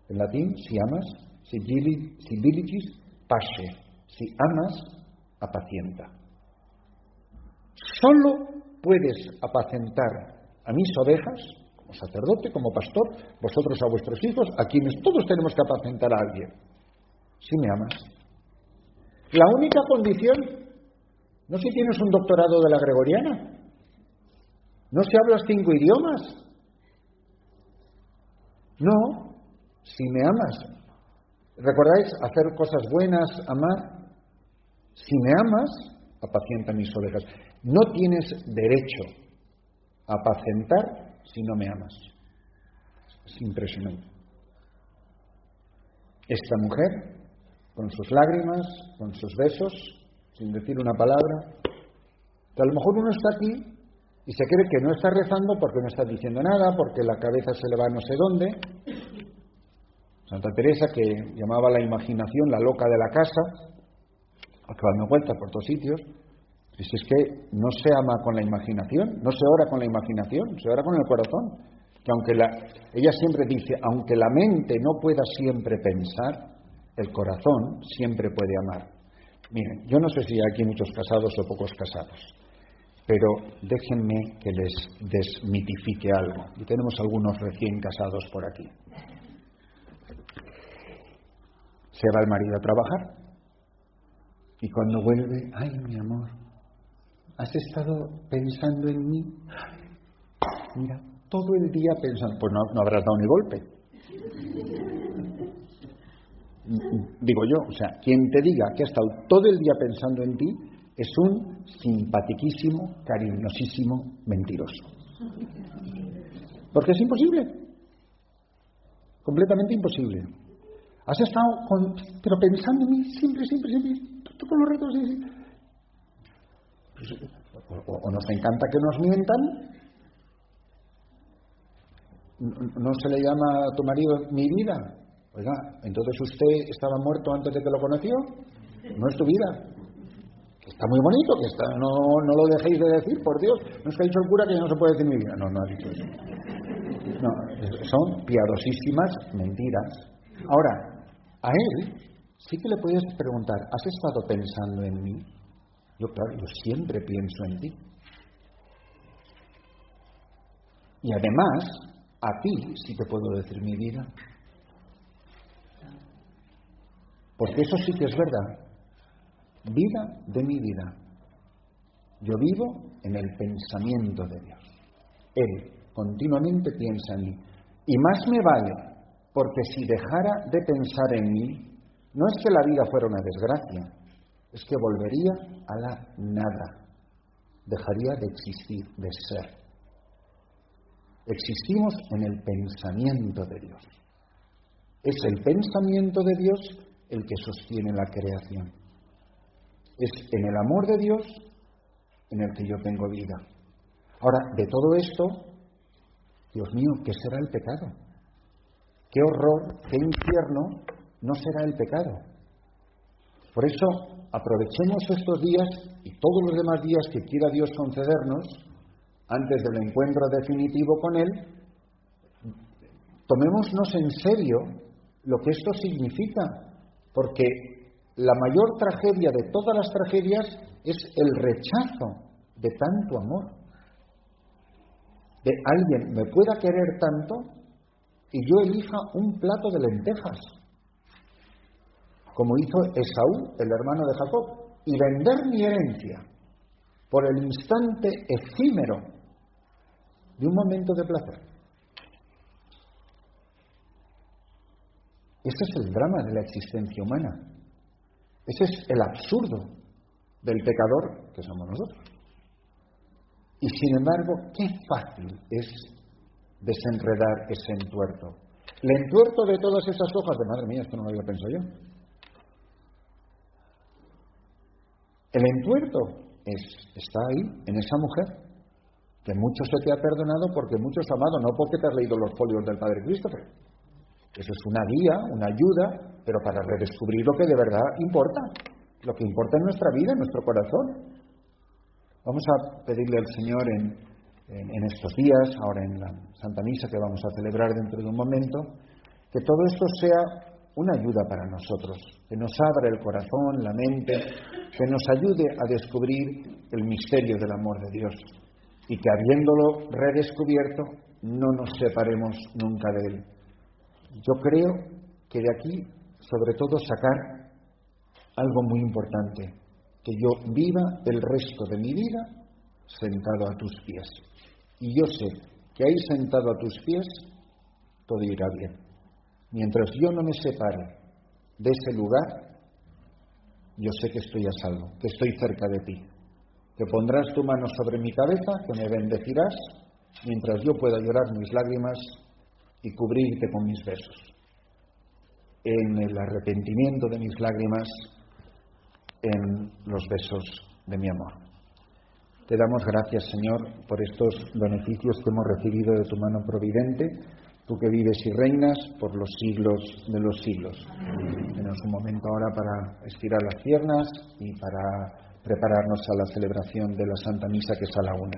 en latín, si amas, si diligis, pasce. Si amas, apacienta. Solo puedes apacentar a mis ovejas, como sacerdote, como pastor, vosotros a vuestros hijos, a quienes todos tenemos que apacentar a alguien. Si me amas. La única condición, no si tienes un doctorado de la Gregoriana, no si hablas 5 idiomas. No, si me amas. ¿Recordáis? Hacer cosas buenas, amar. Si me amas, apacienta mis ovejas. No tienes derecho a apacentar si no me amas. Es impresionante. Esta mujer, con sus lágrimas, con sus besos, sin decir una palabra, que a lo mejor uno está aquí y se cree que no está rezando porque no está diciendo nada, porque la cabeza se le va a no sé dónde. Santa Teresa, que llamaba la imaginación la loca de la casa, dando vueltas por todos sitios, dice, es que no se ama con la imaginación, no se ora con la imaginación, se ora con el corazón. Que aunque ella siempre dice, aunque la mente no pueda siempre pensar, el corazón siempre puede amar. Miren, yo no sé si hay aquí muchos casados o pocos casados, pero déjenme que les desmitifique algo. Y tenemos algunos recién casados por aquí. Se va el marido a trabajar y cuando vuelve, ay, mi amor, ¿has estado pensando en mí? Mira, todo el día pensando, pues no habrás dado ni golpe. Digo yo, o sea, quien te diga que ha estado todo el día pensando en ti es un simpatiquísimo, cariñosísimo mentiroso. Porque es imposible. Completamente imposible. Has estado pero pensando en mí siempre, todos los ratos, sí. Pues, o nos encanta que nos mientan. ¿No se le llama a tu marido mi vida? Oiga, entonces usted estaba muerto antes de que lo conoció. No es tu vida. Está muy bonito, que está, no lo dejéis de decir, por Dios. No es que ha dicho el cura que ya no se puede decir mi vida. No ha dicho eso. No, son piadosísimas mentiras. Ahora, a él sí que le puedes preguntar, ¿has estado pensando en mí? Yo, claro, yo siempre pienso en ti. Y además, a ti sí te puedo decir mi vida. Porque eso sí que es verdad. Vida de mi vida. Yo vivo en el pensamiento de Dios. Él continuamente piensa en mí. Y más me vale, porque si dejara de pensar en mí, no es que la vida fuera una desgracia, es que volvería a la nada. Dejaría de existir, de ser. Existimos en el pensamiento de Dios. Es el pensamiento de Dios el que sostiene la creación. Es en el amor de Dios en el que yo tengo vida. Ahora, de todo esto, Dios mío, ¿qué será el pecado? ¿Qué horror, qué infierno no será el pecado? Por eso, aprovechemos estos días y todos los demás días que quiera Dios concedernos, antes del encuentro definitivo con Él, tomémonos en serio lo que esto significa, porque la mayor tragedia de todas las tragedias es el rechazo de tanto amor. De alguien me pueda querer tanto y yo elija un plato de lentejas, como hizo Esaú, el hermano de Jacob, y vender mi herencia por el instante efímero de un momento de placer. Ese es el drama de la existencia humana. Ese es el absurdo del pecador que somos nosotros. Y sin embargo, qué fácil es desenredar ese entuerto. El entuerto de todas esas hojas de, madre mía, esto no lo había pensado yo. El entuerto está ahí, en esa mujer, que mucho se te ha perdonado porque mucho has amado, no porque te has leído los folios del Padre Christopher. Eso es una guía, una ayuda, pero para redescubrir lo que de verdad importa, lo que importa en nuestra vida, en nuestro corazón. Vamos a pedirle al Señor en estos días, ahora en la Santa Misa que vamos a celebrar dentro de un momento, que todo esto sea una ayuda para nosotros, que nos abra el corazón, la mente, que nos ayude a descubrir el misterio del amor de Dios y que habiéndolo redescubierto no nos separemos nunca de Él. Yo creo que de aquí, sobre todo, sacar algo muy importante, que yo viva el resto de mi vida sentado a tus pies. Y yo sé que ahí sentado a tus pies todo irá bien. Mientras yo no me separe de ese lugar, yo sé que estoy a salvo, que estoy cerca de ti, que pondrás tu mano sobre mi cabeza, que me bendecirás, mientras yo pueda llorar mis lágrimas y cubrirte con mis besos. En el arrepentimiento de mis lágrimas, en los besos de mi amor. Te damos gracias, Señor, por estos beneficios que hemos recibido de tu mano providente, tú que vives y reinas por los siglos de los siglos. Tenemos un momento ahora para estirar las piernas y para prepararnos a la celebración de la Santa Misa, que es a la 1.